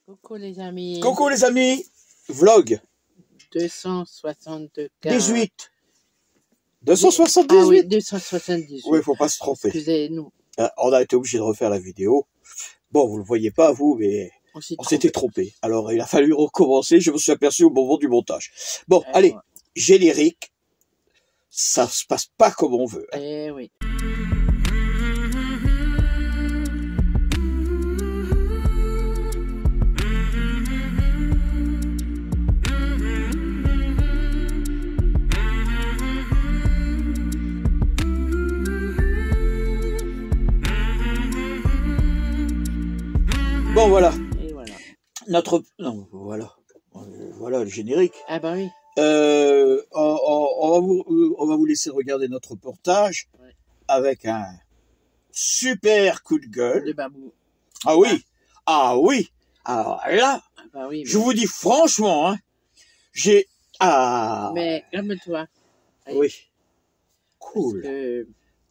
Coucou les amis. Coucou les amis. Vlog 278. 278. Ah oui, 278. Oui, faut pas se tromper. Excusez-nous. On a été obligé de refaire la vidéo. Bon, vous le voyez pas vous, mais on s'était trompé. Alors il a fallu recommencer. Je me suis aperçu au moment du montage. Bon, allez, ouais. Générique. Ça se passe pas comme on veut. Eh oui. Bon, voilà. Et voilà. Voilà le générique. Ah bah oui. On va vous laisser regarder notre reportage, ouais, avec un super coup de gueule. De Babou. Ah oui, ah oui. Alors là, ah bah oui, mais... je vous dis franchement, hein, Mais calme-toi. Oui. Cool.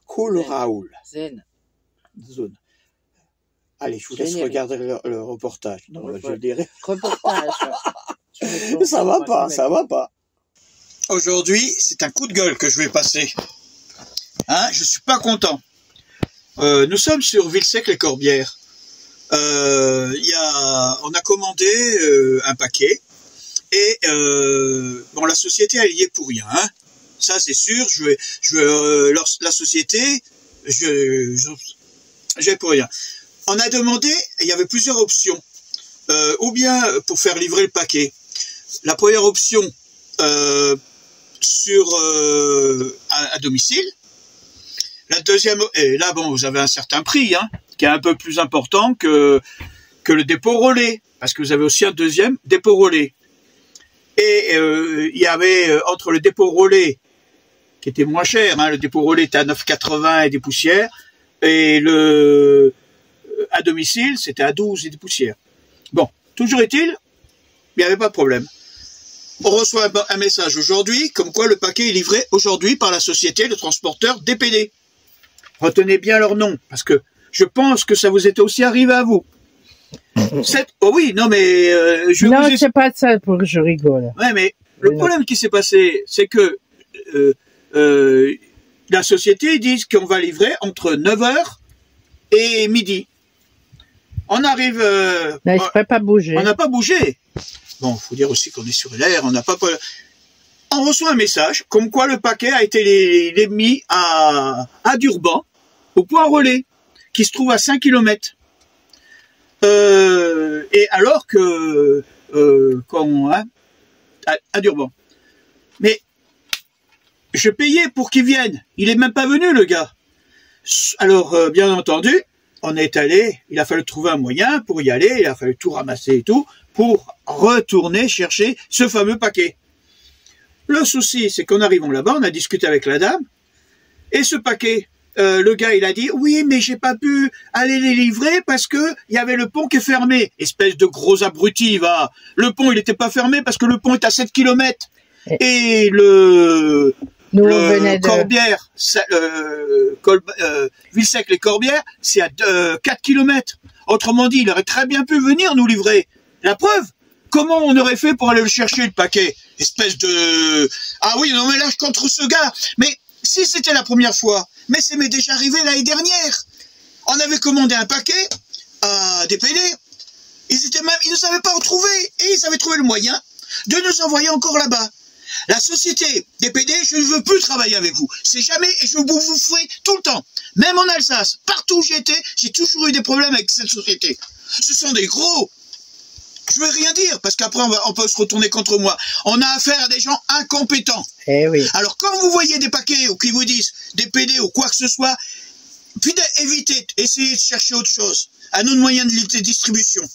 Cool Zen. Raoul. Zen. Zone. Allez, je vous laisse regarder le reportage. Non, je le dirai. Reportage. Ça va pas, ça va pas. Aujourd'hui, c'est un coup de gueule que je vais passer. Hein, je suis pas content. Nous sommes sur Villesèque-les-Corbières. On a commandé un paquet et bon, la société elle y est pour rien. Hein. Ça c'est sûr. La société, j'ai pour rien. On a demandé, il y avait plusieurs options. Ou bien pour faire livrer le paquet. La première option à domicile. La deuxième, et là bon, vous avez un certain prix, hein, qui est un peu plus important que le dépôt relais, parce que vous avez aussi un deuxième dépôt relais. Et il y avait entre le dépôt relais, qui était moins cher, hein, le dépôt relais était à 9,80 et des poussières, et à domicile, c'était à 12 et des poussières. Bon, toujours est-il, il n'y avait pas de problème. On reçoit un message aujourd'hui, comme quoi le paquet est livré aujourd'hui par la société de transporteur DPD. Retenez bien leur nom, parce que je pense que ça vous est aussi arrivé à vous. Oh oui, non mais... non, c'est pas ça pour que je rigole. Ouais, mais le problème qui s'est passé, c'est que la société dit qu'on va livrer entre 9h et midi. On arrive... Mais je peux pas bouger. On n'a pas bougé. Bon, il faut dire aussi qu'on est sur l'air, on n'a pas... On reçoit un message, comme quoi le paquet a été mis à Durban, au point relais, qui se trouve à 5 km. Et alors que... à Durban. Mais je payais pour qu'il vienne. Il est même pas venu, le gars. Alors, bien entendu... On est allé, il a fallu trouver un moyen pour y aller, il a fallu tout ramasser et tout, pour retourner chercher ce fameux paquet. Le souci, c'est qu'en arrivant là-bas, on a discuté avec la dame, et ce paquet, le gars, il a dit, oui, mais j'ai pas pu aller les livrer parce que il y avait le pont qui est fermé. Espèce de gros abruti, va. Le pont, il n'était pas fermé parce que le pont est à 7 km. Et Corbières, Villesèque-les-Corbières, c'est à 4 km. Autrement dit, il aurait très bien pu venir nous livrer. La preuve, comment on aurait fait pour aller le chercher, le paquet? Espèce de... Ah oui, non mais là, je contre ce gars. Mais si c'était la première fois, mais c'est déjà arrivé l'année dernière. On avait commandé un paquet à DPD. Ils ne savaient pas retrouver. Et ils avaient trouvé le moyen de nous envoyer encore là-bas. La société DPD, je ne veux plus travailler avec vous. C'est jamais, et je vous ferai tout le temps. Même en Alsace, partout où j'étais, j'ai toujours eu des problèmes avec cette société. Ce sont des gros. Je ne vais rien dire, parce qu'après on peut se retourner contre moi. On a affaire à des gens incompétents. Eh oui. Alors quand vous voyez des paquets ou qui vous disent DPD ou quoi que ce soit, puis évitez, essayez de chercher autre chose. À nous de moyens de distribution.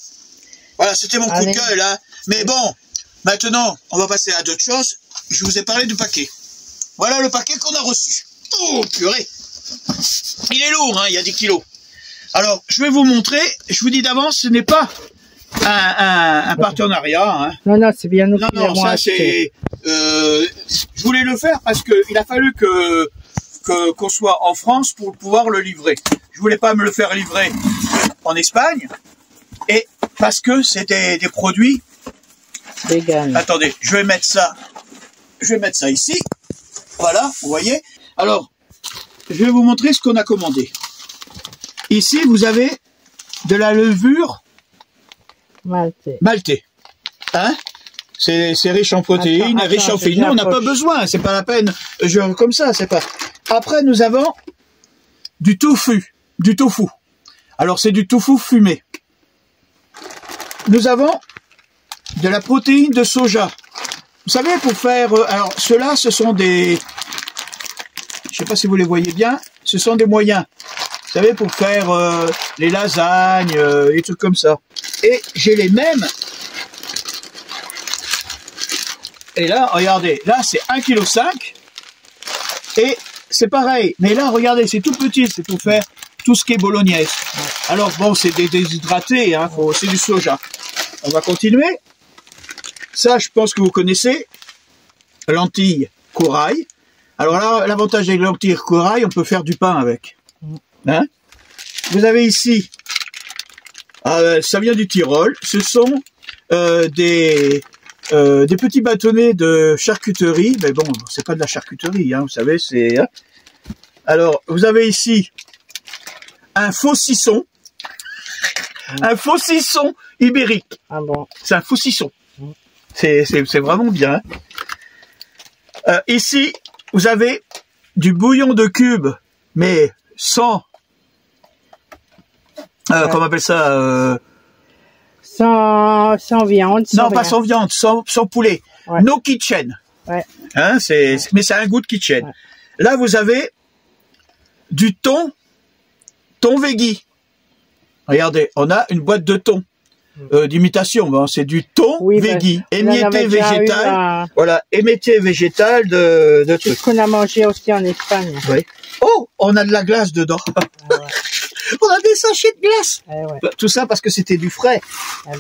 Voilà, c'était mon coup de gueule, hein. Mais bon, maintenant, on va passer à d'autres choses. Je vous ai parlé du paquet. Voilà le paquet qu'on a reçu. Oh, purée. Il est lourd, hein, il y a 10 kilos. Alors, je vais vous montrer. Je vous dis d'avance, ce n'est pas un partenariat. Hein. Non, non, c'est bien nous. Non, ça c'est... je voulais le faire parce qu'il a fallu qu'on soit en France pour pouvoir le livrer. Je voulais pas me le faire livrer en Espagne. Et parce que c'est des produits. Vegan. Attendez, je vais mettre ça ici. Voilà, vous voyez. Alors, je vais vous montrer ce qu'on a commandé. Ici, vous avez de la levure maltais. Hein? C'est riche en protéines, riche en fibres. Nous, on n'a pas besoin, c'est pas la peine. Comme ça, c'est pas. Après, nous avons du tofu. Alors, c'est du tofu fumé. Nous avons de la protéine de soja. Vous savez, pour faire... alors, ceux-là, ce sont des... Je sais pas si vous les voyez bien. Ce sont des moyens. Vous savez, pour faire les lasagnes, les trucs comme ça. Et j'ai les mêmes. Et là, regardez. Là, c'est 1,5 kg. Et c'est pareil. Mais là, regardez, c'est tout petit. C'est pour faire tout ce qui est bolognaise. Alors, bon, c'est des déshydratés. Hein, c'est du soja. On va continuer. Ça, je pense que vous connaissez. Lentilles corail. Alors là, l'avantage des lentilles corail, on peut faire du pain avec. Hein? Vous avez ici, ça vient du Tyrol. Ce sont des petits bâtonnets de charcuterie. Mais bon, c'est pas de la charcuterie, hein, vous savez, c'est... Hein. Alors, vous avez ici un faucisson. Un faucisson ibérique. Ah bon. C'est un faucisson. C'est vraiment bien. Hein. Ici, vous avez du bouillon de cube, mais sans... comment on appelle ça sans viande. Non, pas sans viande, sans poulet. Ouais. No kitchen. Ouais. Hein, mais c'est un goût de kitchen. Ouais. Là, vous avez du thon veggie. Regardez, on a une boîte de thon d'imitation. Bon, c'est du thon veggie, émietté végétal. Voilà, émietté végétal de trucs. C'est ce qu'on a mangé aussi en Espagne. Oui. Oh, on a de la glace dedans. Ah ouais. On a des sachets de glace. Ouais. Tout ça parce que c'était du frais.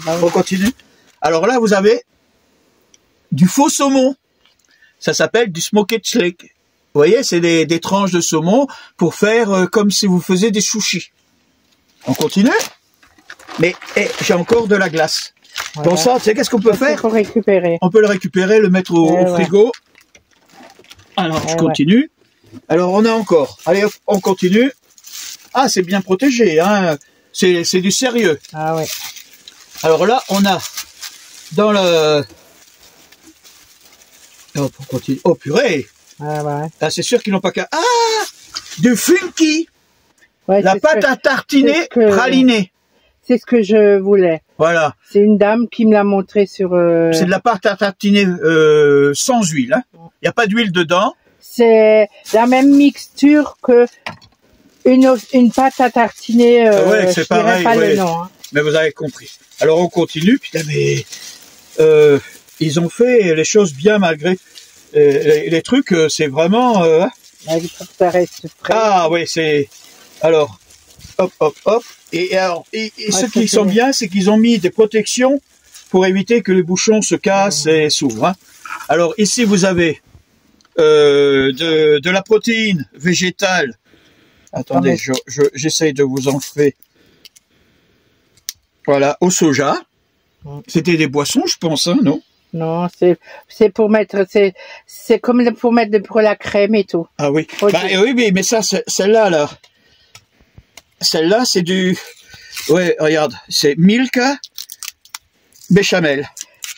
On continue. Alors là, vous avez du faux saumon. Ça s'appelle du smoked shake. Vous voyez, c'est des tranches de saumon pour faire comme si vous faisiez des sushis. On continue. Mais j'ai encore de la glace. Voilà. Bon, ça, tu sais qu'est-ce qu'on peut faire? Récupérer. On peut le récupérer, le mettre au frigo. Alors, je continue. Alors, on a encore. Allez, hop, on continue. Ah, c'est bien protégé, hein. C'est du sérieux. Ah ouais. Alors là, on a dans le... Hop, on continue. Oh, purée. Ah ouais. Ah, c'est sûr qu'ils n'ont pas qu'à... Ah, du funky. Ouais, la pâte à tartiner pralinée. C'est ce que je voulais. Voilà. C'est une dame qui me l'a montré sur... C'est de la pâte à tartiner sans huile. Hein. Il n'y a pas d'huile dedans. C'est la même mixture que une pâte à tartiner. Ouais, c'est pareil. Pas le nom, hein. Mais vous avez compris. Alors on continue. Putain, mais ils ont fait les choses bien malgré les trucs. C'est vraiment. Ça reste frais. Ah oui, c'est. Alors, hop, hop, hop. Et ce qui sont bien, c'est qu'ils ont mis des protections pour éviter que les bouchons se cassent et s'ouvrent. Hein. Alors ici, vous avez de la protéine végétale. Attendez, j'essaye de vous en faire. Voilà, au soja. C'était des boissons, je pense, hein, non? Non, c'est pour mettre, c'est comme pour mettre pour la crème et tout. Ah oui. Bah, oui, mais ça, celle-là, là. Celle-là, c'est du... Ouais, regarde, c'est Milka béchamel.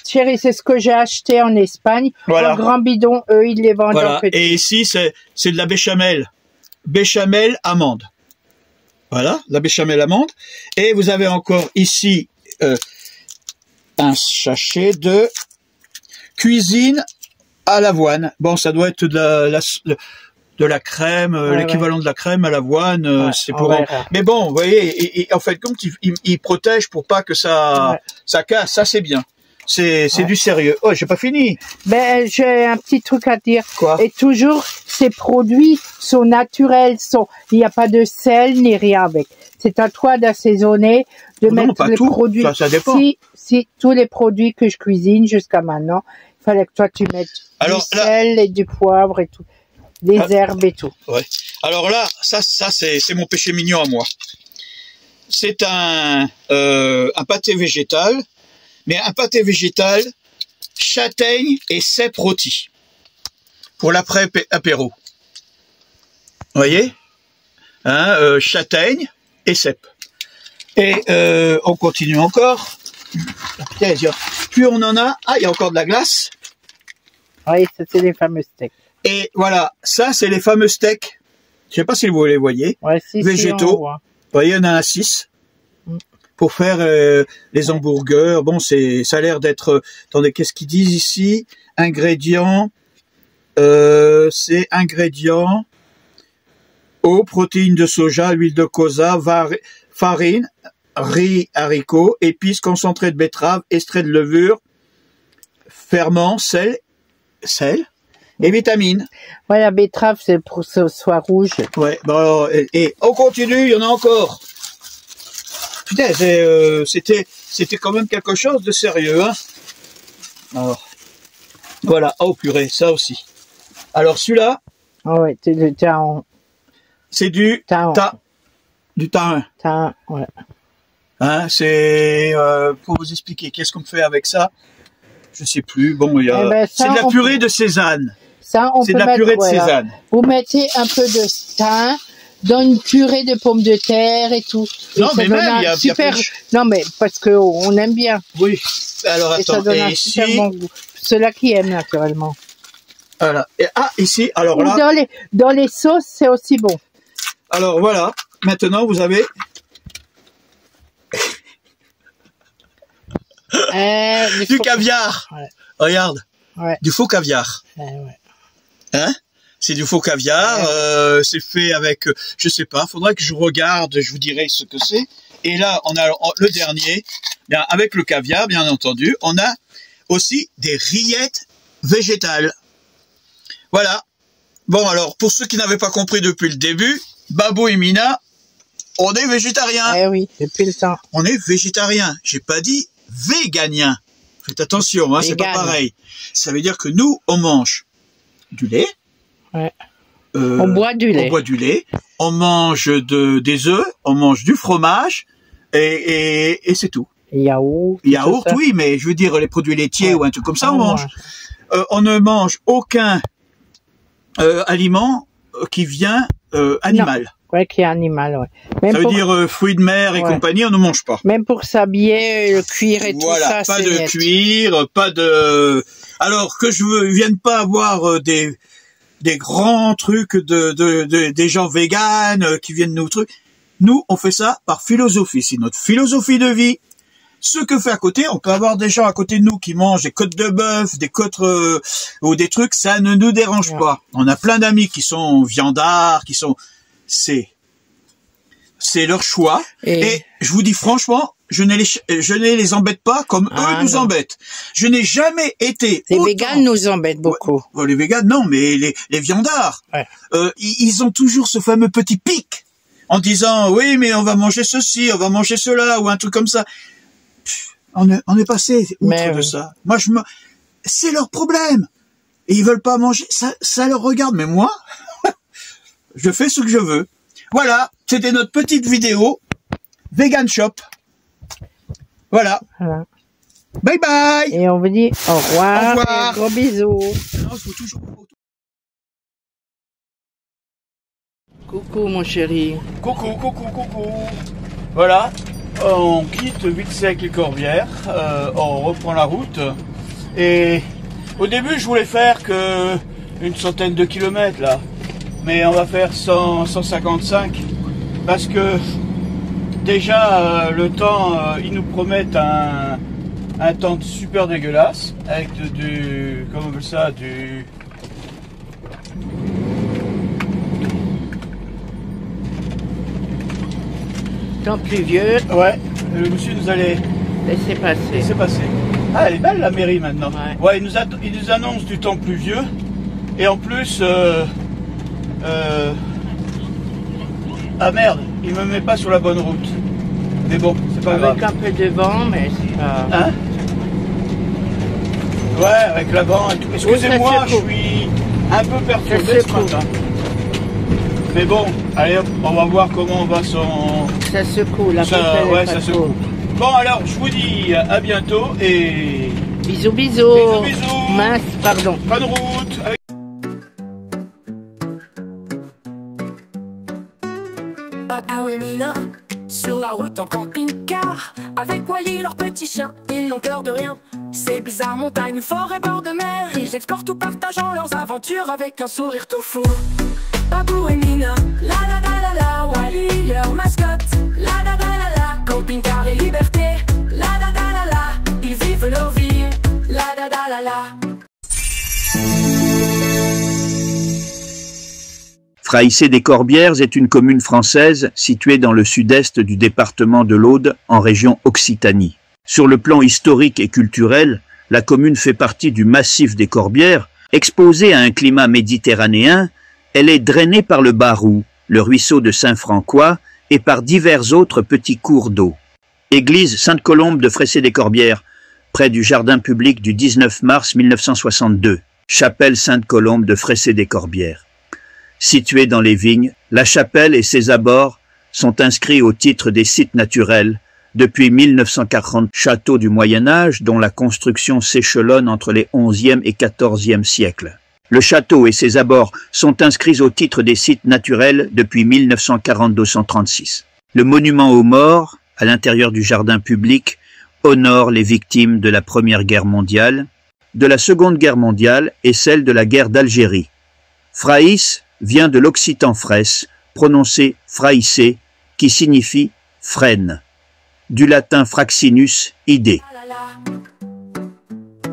Chérie, c'est ce que j'ai acheté en Espagne. Voilà. En grand bidon, eux, ils les vendent en petit. Et ici, c'est de la béchamel. Béchamel amande. Voilà, la béchamel amande. Et vous avez encore ici un sachet de cuisine à l'avoine. Bon, ça doit être de la crème, l'équivalent de la crème à l'avoine, c'est pour... Mais bon, vous voyez, en fait, compte, il protège pour pas que ça casse, ça c'est bien. C'est du sérieux. Oh, j'ai pas fini. Ben, j'ai un petit truc à dire. Quoi? Et toujours, ces produits sont naturels, il n'y a pas de sel ni rien avec. C'est à toi d'assaisonner, de mettre les produits. Ça dépend. Si tous les produits que je cuisine jusqu'à maintenant, il fallait que toi tu mettes du sel et du poivre et tout. Des herbes et tout. Ouais. Alors là, ça c'est mon péché mignon à moi. c'est un pâté végétal, mais un pâté végétal châtaigne et cèpe rôti pour l'après-apéro. Vous voyez, hein, châtaigne et cèpe. Et on continue encore. Plus on en a, ah, il y a encore de la glace. Oui, ça c'est les fameux steaks. Et voilà, ça c'est les fameux steaks. Je sais pas si vous les voyez. Ouais, si, végétaux. Si, on voit. Vous voyez, on en a 6 pour faire les hamburgers. Bon, ça a l'air d'être... Attendez, qu'est-ce qu'ils disent ici? Ingrédients. C'est ingrédients. Eau, protéines de soja, huile de colza, farine, riz, haricots, épices, concentré de betterave, extrait de levure, ferment, sel et vitamines. Ouais, la betterave, c'est pour que ce soit rouge. Ouais, bon alors, et on continue, il y en a encore. Putain, c'était quand même quelque chose de sérieux, hein. Alors, voilà, oh purée, ça aussi. Alors celui-là, Ah ouais, c'est du thym. Ouais. Hein, c'est pour vous expliquer qu'est-ce qu'on fait avec ça. Je sais plus. Bon, il y a c'est de la purée de sésame. Ça, on c'est peut de la mettre, purée de voilà. sésame. Vous mettez un peu de thym dans une purée de pommes de terre et tout. Non, et mais même il y a super. Non, mais parce que on aime bien. Oui. Alors Et ça attends. donne Et un ici, super bon goût. Ceux-là qui aiment naturellement. voilà. Et, ah, ici. Alors Ou là. dans les sauces, c'est aussi bon. Alors voilà. Maintenant, vous avez. Du caviar. Ouais. Regarde. Ouais. Du faux caviar. Ouais. Hein? C'est du faux caviar. Ouais. C'est fait avec, je sais pas. Faudrait que je regarde. Je vous dirai ce que c'est. Et là, on a le dernier. Bien, avec le caviar, bien entendu, on a aussi des rillettes végétales. Voilà. Bon, alors, pour ceux qui n'avaient pas compris depuis le début, Babou et Mina, on est végétariens. Eh oui, depuis le temps. On est végétarien. J'ai pas dit véganien. Faites attention, hein, c'est pas pareil. Ça veut dire que nous, on mange du lait. Ouais. On boit du lait. On boit du lait. On mange des œufs. On mange du fromage. Et c'est tout. Yaourt. Yaourt, oui, mais je veux dire les produits laitiers ou un truc comme ça, on mange. On ne mange aucun aliment qui vient animal. Non. Ouais, qui est animal, ouais. Même ça veut dire fruits de mer et compagnie, on ne mange pas. Même pour s'habiller, le cuir et voilà, tout ça, pas de net. cuir, pas de... Alors que je vienne pas avoir des grands trucs des gens véganes qui viennent nous trucs. Nous, on fait ça par philosophie. C'est notre philosophie de vie. Ce que fait à côté, on peut avoir des gens à côté de nous qui mangent des côtes de bœuf, des côtes ou des trucs, ça ne nous dérange pas. On a plein d'amis qui sont viandards, qui sont... C'est leur choix. Et je vous dis franchement, je ne les embête pas comme eux nous embêtent. Je n'ai jamais été... Les véganes nous embêtent beaucoup. Ouais, les véganes, non, mais les viandards, ils ont toujours ce fameux petit pic en disant, oui, mais on va manger ceci, on va manger cela, ou un truc comme ça. On est passé outre de ça. Moi, c'est leur problème. Et ils veulent pas manger, ça leur regarde. Mais moi, je fais ce que je veux. Voilà, c'était notre petite vidéo Vegan Shop. Voilà. Bye bye. Et on vous dit au revoir. Au revoir. Et gros bisous. Non, il faut toujours... Coucou mon chéri. Coucou. Voilà, on quitte Vitsec-les-Corbières, on reprend la route. Et au début, je voulais faire que une centaine de kilomètres là. Mais on va faire 155 parce que déjà le temps, ils nous promettent un temps super dégueulasse avec comment on appelle ça, du Temps pluvieux. ouais, le monsieur nous allait laisser passer. Ah, elle est belle la mairie maintenant. Ouais, il nous annonce du temps pluvieux et en plus ah merde, il me met pas sur la bonne route. Mais bon, c'est pas grave. Avec un peu de vent, mais c'est pas... Hein? Ouais, avec la vent et tout. Excusez-moi, je suis un peu perturbé ce matin. Mais bon, allez hop, on va voir comment on va s'en... Ça secoue, la ouais, ça secoue. Bon alors, je vous dis à bientôt et... Bisous, bisous. Bisous, bisous. Mince, pardon. Bonne route. Sur la route en camping-car, avec Wally leur petit chien, ils n'ont peur de rien. C'est bizarre, montagne, forêt, bord de mer, ils explorent tout partageant leurs aventures avec un sourire tout fou. Babou et Mina, la la la la la, Wally leur mascotte, la la la la la, camping-car et liberté, la la la la la, ils vivent leur vie, la la la la la. Fraissé-des-Corbières est une commune française située dans le sud-est du département de l'Aude, en région Occitanie. Sur le plan historique et culturel, la commune fait partie du massif des Corbières. Exposée à un climat méditerranéen, elle est drainée par le Barou, le ruisseau de Saint-Francois et par divers autres petits cours d'eau. Église Sainte-Colombe de Fraissé-des-Corbières, près du jardin public du 19 mars 1962. Chapelle Sainte-Colombe de Fraissé-des-Corbières. Située dans les vignes, la chapelle et ses abords sont inscrits au titre des sites naturels depuis 1940, château du Moyen-Âge dont la construction s'échelonne entre les 11e et 14e siècles. Le château et ses abords sont inscrits au titre des sites naturels depuis 1940-236. Le monument aux morts, à l'intérieur du jardin public, honore les victimes de la Première Guerre mondiale, de la Seconde Guerre mondiale et celle de la guerre d'Algérie. Fraïs vient de l'occitan frès, prononcé fraissé, qui signifie frêne, du latin fraxinus, idée.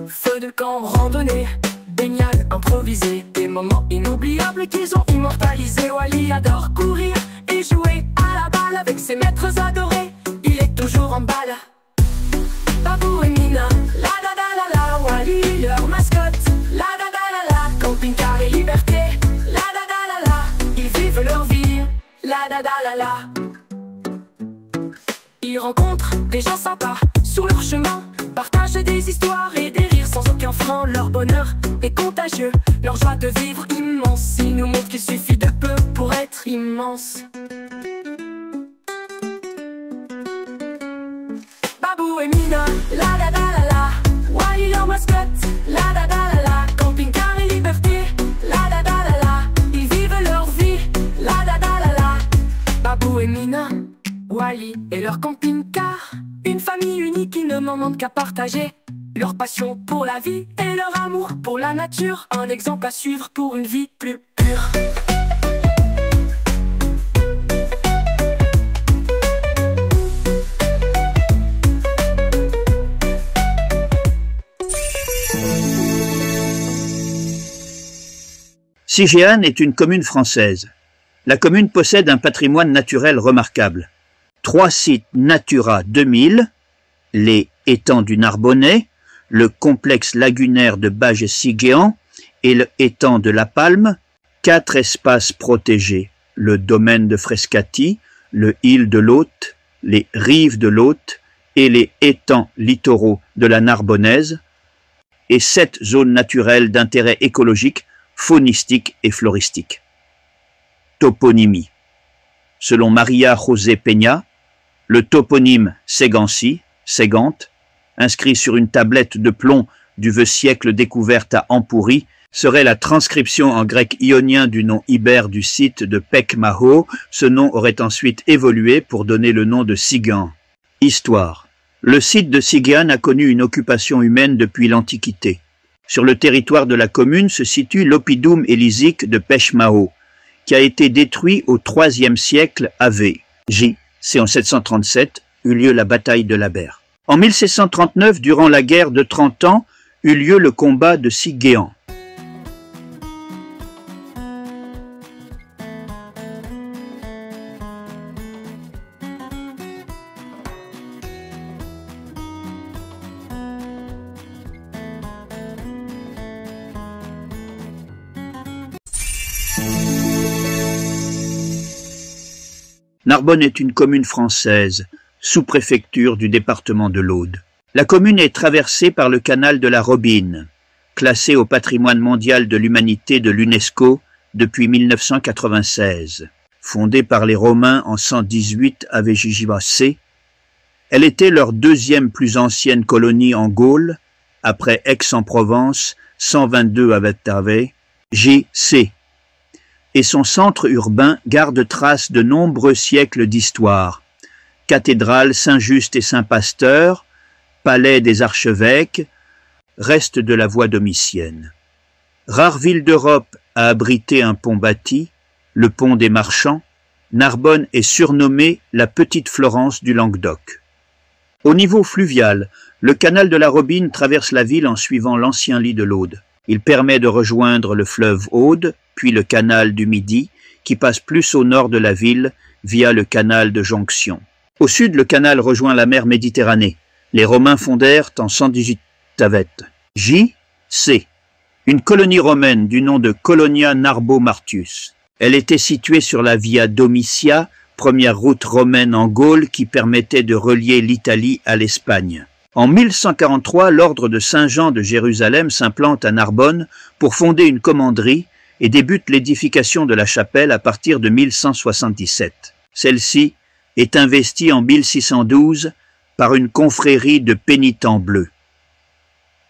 Feu de camp, randonnée, baignade improvisée, des moments inoubliables qu'ils ont immortalisés. Wally adore courir et jouer à la balle avec ses maîtres adorés, il est toujours en balle. Babou et Mina, la la la la la, Wally leur mascotte, la la la la la, camping-car et liberté, la la la la la, ils vivent leur vie, la la la la la. Ils rencontrent des gens sympas sur leur chemin, partagent des histoires et des rires sans aucun frein. Leur bonheur est contagieux, leur joie de vivre immense. Ils nous montrent qu'il suffit de peu pour être immense. Babou et Mina, la la la la la, Wally leur mascotte, la la la la la, camping-car et liberté, la la la la la, ils vivent leur vie, la la la la la. Babou et Mina, Wally et leur camping-car, une famille unique, ils ne manquent qu'à partager leur passion pour la vie et leur amour pour la nature, un exemple à suivre pour une vie plus pure. Sigéane est une commune française. La commune possède un patrimoine naturel remarquable. 3 sites Natura 2000, les étangs du Narbonnais, le complexe lagunaire de Bages-Sigéan et le étang de la Palme, 4 espaces protégés, le domaine de Frescati, le île de l'Hôte, les rives de l'Hôte et les étangs littoraux de la Narbonnaise, et 7 zones naturelles d'intérêt écologique, faunistique et floristique. Toponymie. Selon Maria José Peña, le toponyme Ségancy, Ségante, inscrit sur une tablette de plomb du vieux siècle découverte à Ampoury, serait la transcription en grec ionien du nom ibère du site de Pekmaho. Ce nom aurait ensuite évolué pour donner le nom de Sigan. Histoire. Le site de Sigéane a connu une occupation humaine depuis l'Antiquité. Sur le territoire de la commune se situe l'oppidum élisique de Pechmaho, qui a été détruit au IIIe siècle AV. C'est en 737 eut lieu la bataille de la Berre. En 1639, durant la guerre de 30 ans, eut lieu le combat de Sigéan. Narbonne est une commune française, sous-préfecture du département de l'Aude. La commune est traversée par le canal de la Robine, classé au patrimoine mondial de l'humanité de l'UNESCO depuis 1996. fondée par les Romains en 118 avec Gigiba C. Elle était leur deuxième plus ancienne colonie en Gaule, après Aix-en-Provence, 122 avec Tavai, J.C. Et son centre urbain garde trace de nombreux siècles d'histoire. Cathédrale Saint-Just et Saint-Pasteur, palais des archevêques, reste de la voie domitienne. Rare ville d'Europe à abriter un pont bâti, le pont des marchands, Narbonne est surnommée la petite Florence du Languedoc. Au niveau fluvial, le canal de la Robine traverse la ville en suivant l'ancien lit de l'Aude. Il permet de rejoindre le fleuve Aude, puis le canal du Midi, qui passe plus au nord de la ville via le canal de jonction. Au sud, le canal rejoint la mer Méditerranée. Les Romains fondèrent en 118 Tavet. J.C. Une colonie romaine du nom de Colonia Narbo Martius. Elle était située sur la Via Domitia, première route romaine en Gaule qui permettait de relier l'Italie à l'Espagne. En 1143, l'ordre de Saint-Jean de Jérusalem s'implante à Narbonne pour fonder une commanderie et débute l'édification de la chapelle à partir de 1177. Celle-ci est investie en 1612 par une confrérie de pénitents bleus.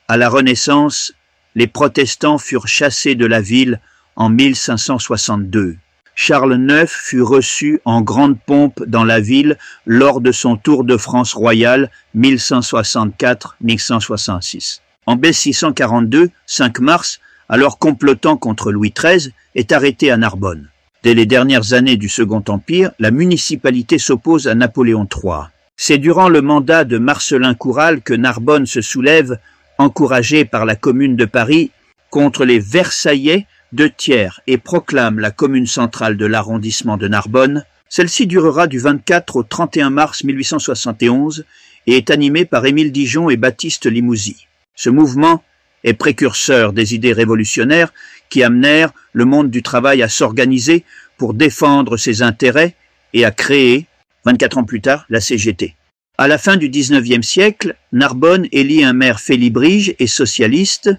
À la Renaissance, les protestants furent chassés de la ville en 1562. Charles IX fut reçu en grande pompe dans la ville lors de son tour de France royal 1164-1166. En 1642, 5 mars, alors complotant contre Louis XIII, est arrêté à Narbonne. Dès les dernières années du Second Empire, la municipalité s'oppose à Napoléon III. C'est durant le mandat de Marcellin Coural que Narbonne se soulève, encouragé par la Commune de Paris, contre les Versaillais de Thiers et proclame la commune centrale de l'arrondissement de Narbonne. Celle-ci durera du 24 au 31 mars 1871 et est animée par Émile Dijon et Baptiste Limousin. Ce mouvement est précurseur des idées révolutionnaires qui amenèrent le monde du travail à s'organiser pour défendre ses intérêts et à créer, 24 ans plus tard, la CGT. À la fin du XIXe siècle, Narbonne élit un maire félibrige et socialiste,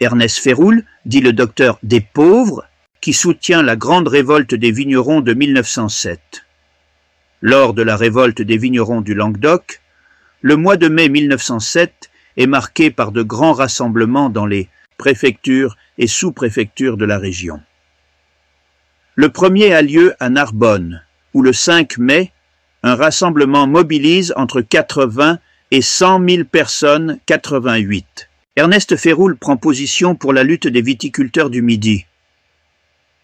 Ernest Féroul, dit le docteur des pauvres, qui soutient la grande révolte des vignerons de 1907. Lors de la révolte des vignerons du Languedoc, le mois de mai 1907 est marqué par de grands rassemblements dans les préfectures et sous-préfectures de la région. Le premier a lieu à Narbonne, où le 5 mai, un rassemblement mobilise entre 80 et 100 000 personnes, 88. Ernest Féroul prend position pour la lutte des viticulteurs du Midi.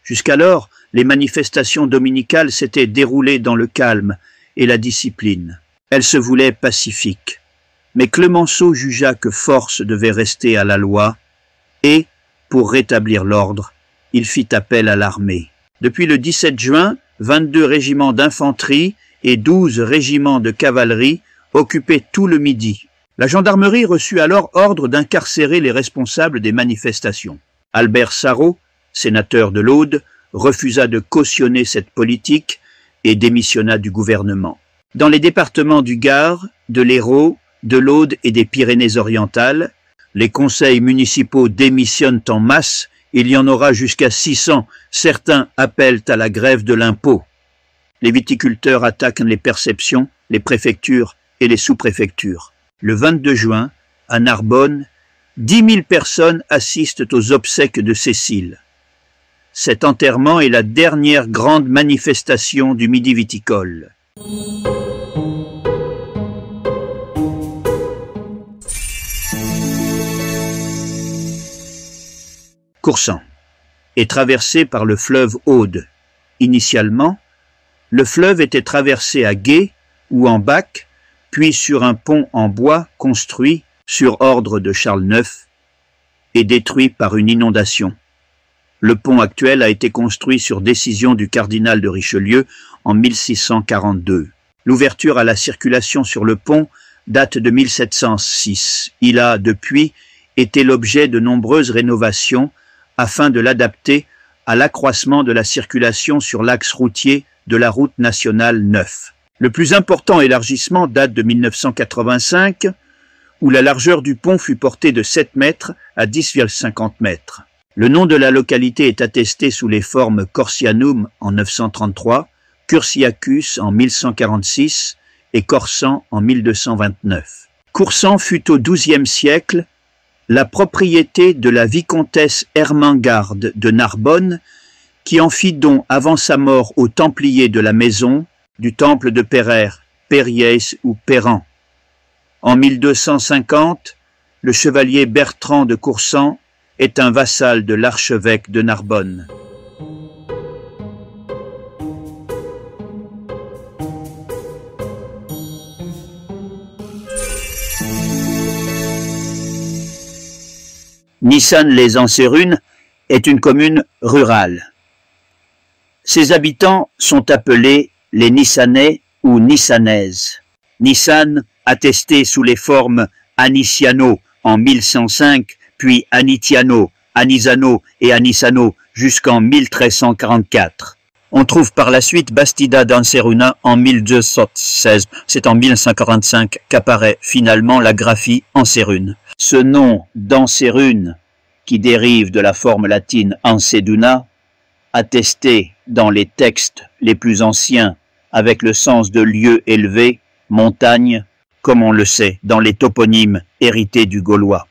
Jusqu'alors, les manifestations dominicales s'étaient déroulées dans le calme et la discipline. Elles se voulaient pacifiques. Mais Clemenceau jugea que force devait rester à la loi et, pour rétablir l'ordre, il fit appel à l'armée. Depuis le 17 juin, 22 régiments d'infanterie et 12 régiments de cavalerie occupaient tout le Midi. La gendarmerie reçut alors ordre d'incarcérer les responsables des manifestations. Albert Sarraut, sénateur de l'Aude, refusa de cautionner cette politique et démissionna du gouvernement. Dans les départements du Gard, de l'Hérault, de l'Aude et des Pyrénées-Orientales, les conseils municipaux démissionnent en masse, il y en aura jusqu'à 600, certains appellent à la grève de l'impôt. Les viticulteurs attaquent les perceptions, les préfectures et les sous-préfectures. Le 22 juin, à Narbonne, 10 000 personnes assistent aux obsèques de Cécile. Cet enterrement est la dernière grande manifestation du Midi viticole. Coursan est traversé par le fleuve Aude. Initialement, le fleuve était traversé à gué ou en bac, puis sur un pont en bois construit sur ordre de Charles IX et détruit par une inondation. Le pont actuel a été construit sur décision du cardinal de Richelieu en 1642. L'ouverture à la circulation sur le pont date de 1706. Il a, depuis, été l'objet de nombreuses rénovations afin de l'adapter à l'accroissement de la circulation sur l'axe routier de la route nationale 9. Le plus important élargissement date de 1985, où la largeur du pont fut portée de 7 mètres à 10,50 mètres. Le nom de la localité est attesté sous les formes Corsianum en 933, Cursiacus en 1146 et Corsan en 1229. Coursan fut au XIIe siècle la propriété de la vicomtesse Ermengarde de Narbonne, qui en fit don avant sa mort aux Templiers de la Maison du temple de Pereire, Périès ou Péran. En 1250, le chevalier Bertrand de Coursan est un vassal de l'archevêque de Narbonne. Nissan-les-Ansérunes est une commune rurale. Ses habitants sont appelés les Nissanais ou Nissanaises. Nissan, attesté sous les formes Aniciano en 1105, puis Anitiano, Anisano et Anisano jusqu'en 1344. On trouve par la suite Bastida d'Anseruna en 1216. C'est en 1145 qu'apparaît finalement la graphie Anserune. Ce nom d'Anserune, qui dérive de la forme latine Anseduna, attesté dans les textes les plus anciens avec le sens de lieu élevé, montagne, comme on le sait dans les toponymes hérités du gaulois.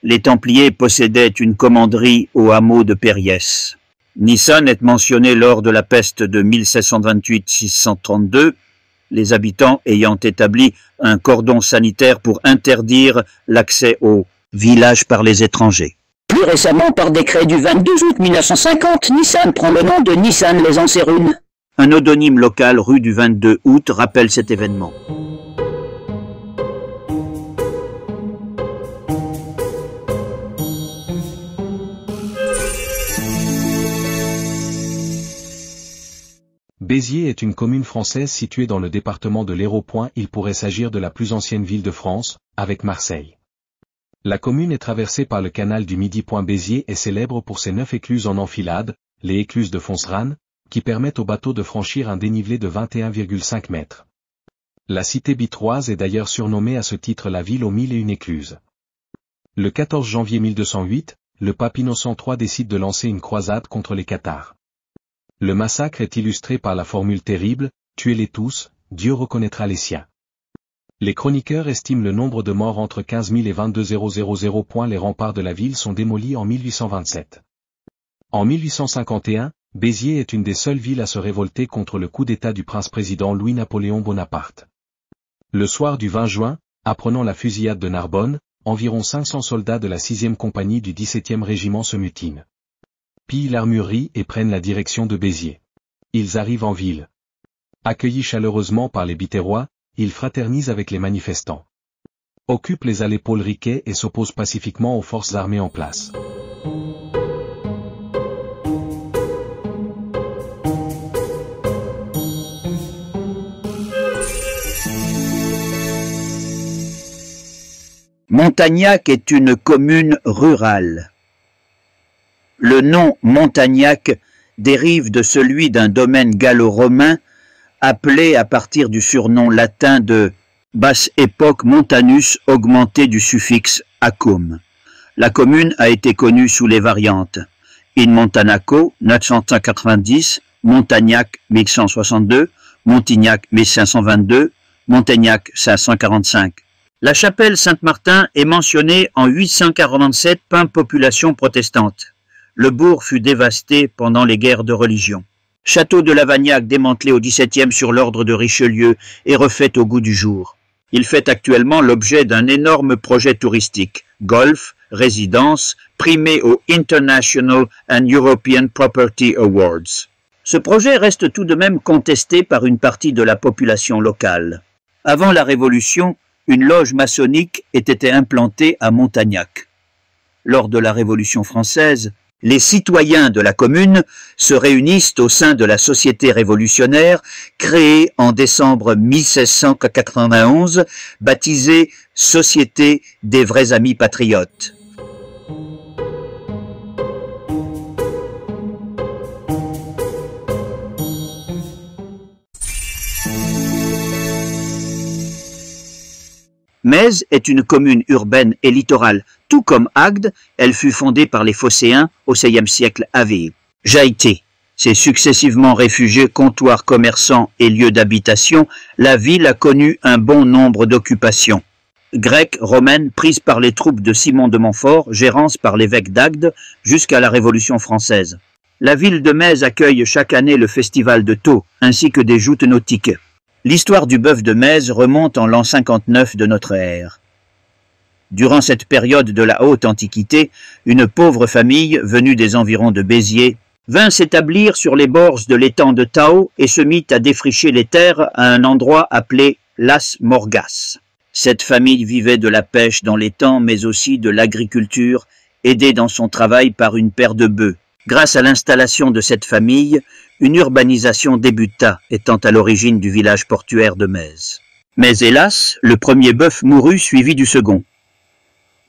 Les Templiers possédaient une commanderie au hameau de Périès. Nissan est mentionné lors de la peste de 1728-632, les habitants ayant établi un cordon sanitaire pour interdire l'accès au village par les étrangers. Plus récemment, par décret du 22 août 1950, Nissan prend le nom de Nissan-les-Ansérunes. Un odonyme local rue du 22 août rappelle cet événement. Béziers est une commune française située dans le département de l'Hérault. Il pourrait s'agir de la plus ancienne ville de France, avec Marseille. La commune est traversée par le canal du Midi. Béziers est célèbre pour ses 9 écluses en enfilade, les écluses de Fonserane, qui permettent aux bateaux de franchir un dénivelé de 21,5 mètres. La cité bitroise est d'ailleurs surnommée à ce titre la ville aux 1001 écluses. Le 14 janvier 1208, le pape Innocent III décide de lancer une croisade contre les Cathares. Le massacre est illustré par la formule terrible, « Tuez-les tous, Dieu reconnaîtra les siens ». Les chroniqueurs estiment le nombre de morts entre 15 000 et 22 000. Les remparts de la ville sont démolis en 1827. En 1851, Béziers est une des seules villes à se révolter contre le coup d'État du prince-président Louis-Napoléon Bonaparte. Le soir du 20 juin, apprenant la fusillade de Narbonne, environ 500 soldats de la 6e compagnie du 17e régiment se mutinent. Pillent l'armurerie et prennent la direction de Béziers. Ils arrivent en ville. Accueillis chaleureusement par les Biterrois, ils fraternisent avec les manifestants. Occupent les allées Paul Riquet et s'opposent pacifiquement aux forces armées en place. Montagnac est une commune rurale. Le nom Montagnac dérive de celui d'un domaine gallo-romain appelé à partir du surnom latin de basse époque Montanus augmenté du suffixe acum. La commune a été connue sous les variantes In Montanaco 990, Montagnac 1162, Montignac 1522, Montagnac 545. La chapelle Saint-Martin est mentionnée en 847 par population protestante. Le bourg fut dévasté pendant les guerres de religion. Château de Lavagnac démantelé au XVIIe sur l'ordre de Richelieu et refait au goût du jour. Il fait actuellement l'objet d'un énorme projet touristique, golf, résidence, primé aux International and European Property Awards. Ce projet reste tout de même contesté par une partie de la population locale. Avant la Révolution, une loge maçonnique était implantée à Montagnac. Lors de la Révolution française, les citoyens de la commune se réunissent au sein de la Société révolutionnaire créée en décembre 1691, baptisée Société des vrais amis patriotes. Metz est une commune urbaine et littorale, Tout comme Agde, elle fut fondée par les Phocéens au VIe siècle AV. Jaïté s'est successivement réfugié comptoir commerçant et lieu d'habitation. La ville a connu un bon nombre d'occupations. Grecque, romaine, prise par les troupes de Simon de Montfort, gérance par l'évêque d'Agde jusqu'à la Révolution française. La ville de Metz accueille chaque année le festival de Thau, ainsi que des joutes nautiques. L'histoire du bœuf de Metz remonte en l'an 59 de notre ère. Durant cette période de la haute antiquité, une pauvre famille, venue des environs de Béziers, vint s'établir sur les bords de l'étang de Thau et se mit à défricher les terres à un endroit appelé Las Morgas. Cette famille vivait de la pêche dans l'étang, mais aussi de l'agriculture, aidée dans son travail par une paire de bœufs. Grâce à l'installation de cette famille, une urbanisation débuta, étant à l'origine du village portuaire de Metz. Mais hélas, le premier bœuf mourut suivi du second.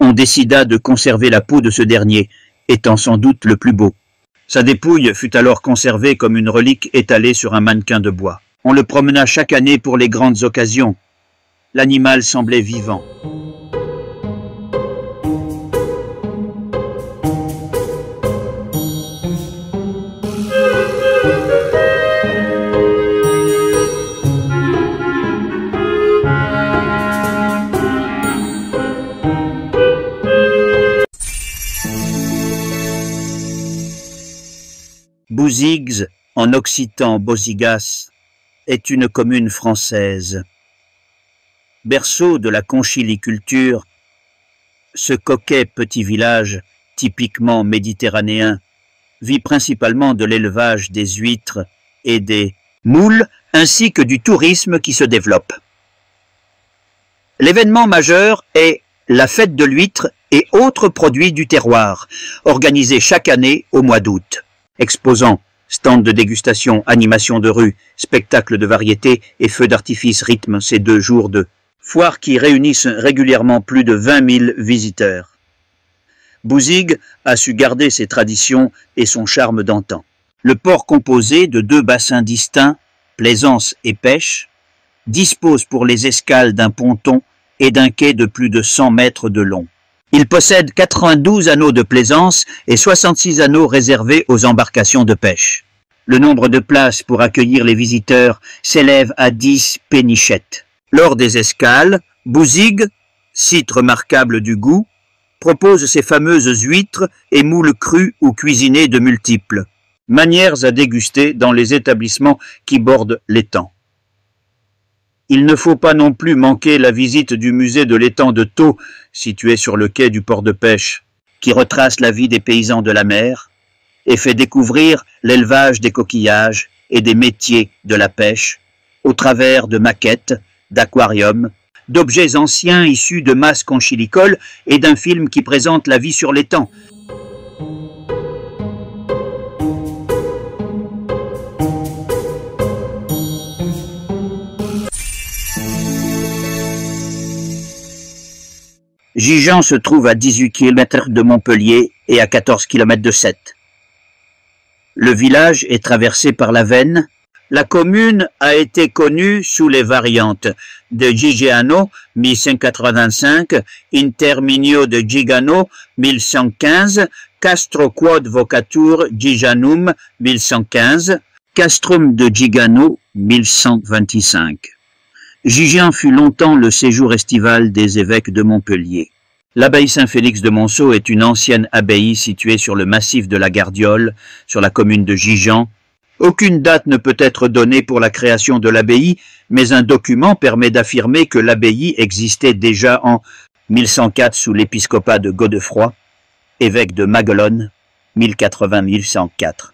On décida de conserver la peau de ce dernier, étant sans doute le plus beau. Sa dépouille fut alors conservée comme une relique étalée sur un mannequin de bois. On le promena chaque année pour les grandes occasions. L'animal semblait vivant. Bouzigues, en occitan Bozigas, est une commune française. Berceau de la conchiliculture, ce coquet petit village, typiquement méditerranéen, vit principalement de l'élevage des huîtres et des moules, ainsi que du tourisme qui se développe. L'événement majeur est la fête de l'huître et autres produits du terroir, organisée chaque année au mois d'août. Exposants, stands de dégustation, animations de rue, spectacles de variété et feux d'artifice rythment ces 2 jours de foires qui réunissent régulièrement plus de 20 000 visiteurs. Bouzigues a su garder ses traditions et son charme d'antan. Le port composé de 2 bassins distincts, plaisance et pêche, dispose pour les escales d'un ponton et d'un quai de plus de 100 mètres de long. Il possède 92 anneaux de plaisance et 66 anneaux réservés aux embarcations de pêche. Le nombre de places pour accueillir les visiteurs s'élève à 10 pénichettes. Lors des escales, Bouzigues, site remarquable du goût, propose ses fameuses huîtres et moules crus ou cuisinés de multiples, manières à déguster dans les établissements qui bordent l'étang. Il ne faut pas non plus manquer la visite du musée de l'étang de Thau, situé sur le quai du port de pêche, qui retrace la vie des paysans de la mer et fait découvrir l'élevage des coquillages et des métiers de la pêche, au travers de maquettes, d'aquariums, d'objets anciens issus de masses conchilicoles et d'un film qui présente la vie sur l'étang. Gijan se trouve à 18 km de Montpellier et à 14 km de Sète. Le village est traversé par la Venne. La commune a été connue sous les variantes de Gigiano 1185, Interminio de Gigano 1115, Castro quod vocatur Giganum 1115, Castrum de Gigano 1125. Gigan fut longtemps le séjour estival des évêques de Montpellier. L'abbaye Saint-Félix de Monceau est une ancienne abbaye située sur le massif de la Gardiole, sur la commune de Gijan. Aucune date ne peut être donnée pour la création de l'abbaye, mais un document permet d'affirmer que l'abbaye existait déjà en 1104 sous l'épiscopat de Godefroy, évêque de Maguelone, 1080-1104.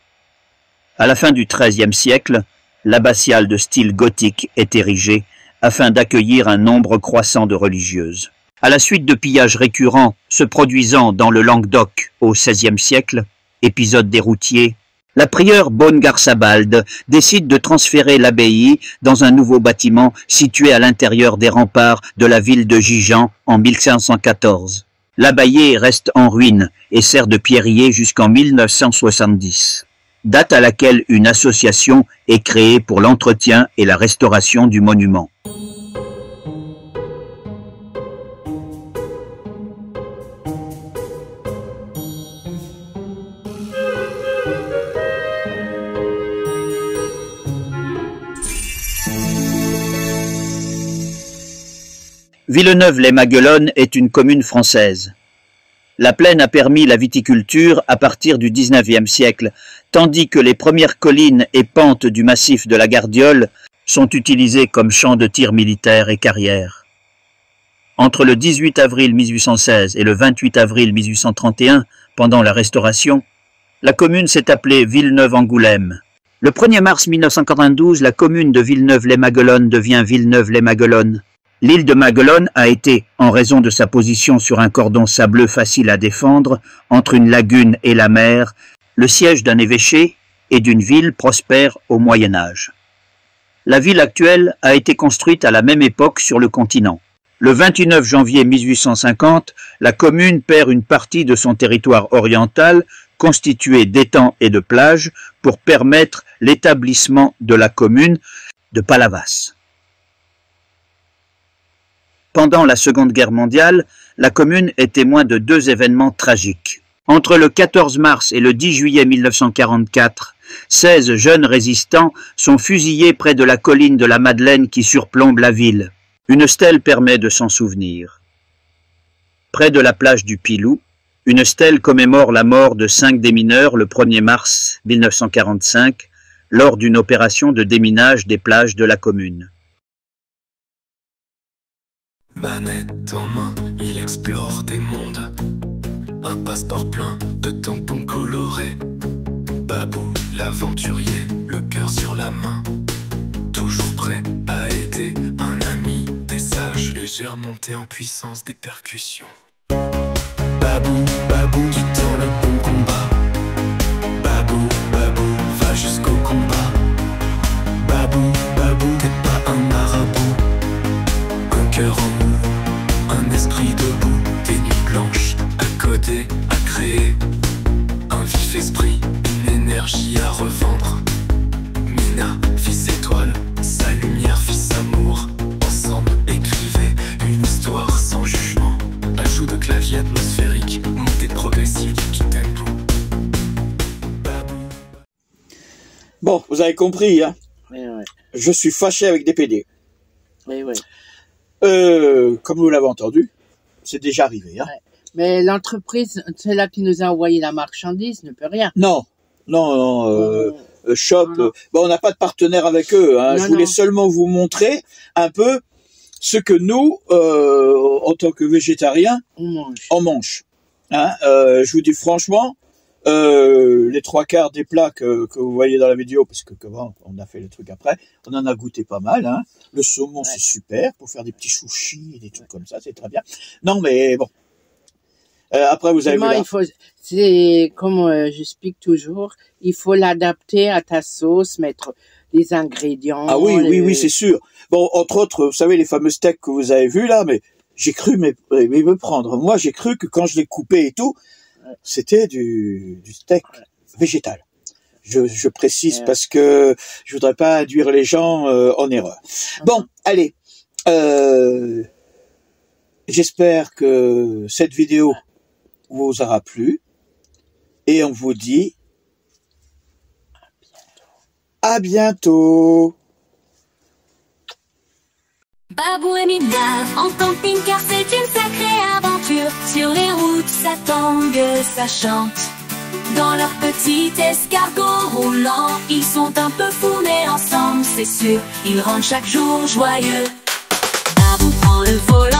À la fin du XIIIe siècle, l'abbatiale de style gothique est érigée afin d'accueillir un nombre croissant de religieuses. À la suite de pillages récurrents se produisant dans le Languedoc au XVIe siècle, épisode des routiers, la prieure Bonne-Garçabald décide de transférer l'abbaye dans un nouveau bâtiment situé à l'intérieur des remparts de la ville de Gijan en 1514. L'abbaye reste en ruine et sert de pierrier jusqu'en 1970, date à laquelle une association est créée pour l'entretien et la restauration du monument. Villeneuve-lès-Maguelone est une commune française. La plaine a permis la viticulture à partir du XIXe siècle, tandis que les premières collines et pentes du massif de la Gardiole sont utilisées comme champs de tir militaire et carrières. Entre le 18 avril 1816 et le 28 avril 1831, pendant la Restauration, la commune s'est appelée Villeneuve-Angoulême. Le 1er mars 1992, la commune de Villeneuve-lès-Maguelone devient Villeneuve-lès-Maguelone. L'île de Maguelone a été, en raison de sa position sur un cordon sableux facile à défendre, entre une lagune et la mer, le siège d'un évêché et d'une ville prospère au Moyen Âge. La ville actuelle a été construite à la même époque sur le continent. Le 29 janvier 1850, la commune perd une partie de son territoire oriental, constitué d'étangs et de plages, pour permettre l'établissement de la commune de Palavas. Pendant la Seconde Guerre mondiale, la commune est témoin de deux événements tragiques. Entre le 14 mars et le 10 juillet 1944, 16 jeunes résistants sont fusillés près de la colline de la Madeleine qui surplombe la ville. Une stèle permet de s'en souvenir. Près de la plage du Pilou, une stèle commémore la mort de 5 démineurs le 1er mars 1945 lors d'une opération de déminage des plages de la commune. Manette en main, il explore des mondes. Un passeport plein de tampons colorés. Babou, l'aventurier, le cœur sur la main. Toujours prêt à aider un ami. Des sages, l'usure montée en puissance des percussions. Babou, Babou, tu tends le bon combat. Babou, Babou, va jusqu'au combat. Babou, Babou, t'es pas un marabout. Un cœur en mou, un esprit debout. Des nuits blanches à coder, à créer. Un vif esprit, une énergie à revendre. Mina, fils étoile, sa lumière, fils amour. Ensemble, écrivez une histoire sans jugement. Ajout de clavier atmosphérique, montée progressive du tempo. Bon, vous avez compris, hein. Oui, oui. Je suis fâché avec des PD. Oui, oui. Comme vous l'avez entendu, c'est déjà arrivé, hein. Ouais. Mais l'entreprise, celle-là qui nous a envoyé la marchandise, ne peut rien. Non, Shop, non. Bon, on n'a pas de partenaire avec eux, hein. Non, Je voulais seulement vous montrer un peu ce que nous, en tant que végétariens, on mange. Hein, je vous dis franchement, les 3/4 des plats que vous voyez dans la vidéo, parce que comment on a fait le truc après, on en a goûté pas mal. Hein. Le saumon, c'est super pour faire des petits sushis et des trucs comme ça, c'est très bien. Non, mais bon. Après, vous avez vu c'est comme j'explique toujours, il faut l'adapter à ta sauce, mettre les ingrédients. Ah oui, oui, c'est sûr. Bon, entre autres, vous savez, les fameux steaks que vous avez vus là, mais j'ai cru me prendre. Moi, j'ai cru que quand je l'ai coupé et tout, c'était du steak végétal. Je précise parce que je voudrais pas induire les gens en erreur. Bon, allez. J'espère que cette vidéo vous aura plu. Et on vous dit à bientôt. Babou et Mina en camping-car, c'est une sacrée aventure. Sur les routes, ça tangue, ça chante. Dans leur petit escargot roulant, ils sont un peu fous mais ensemble, c'est sûr, ils rendent chaque jour joyeux. Babou prend le volant.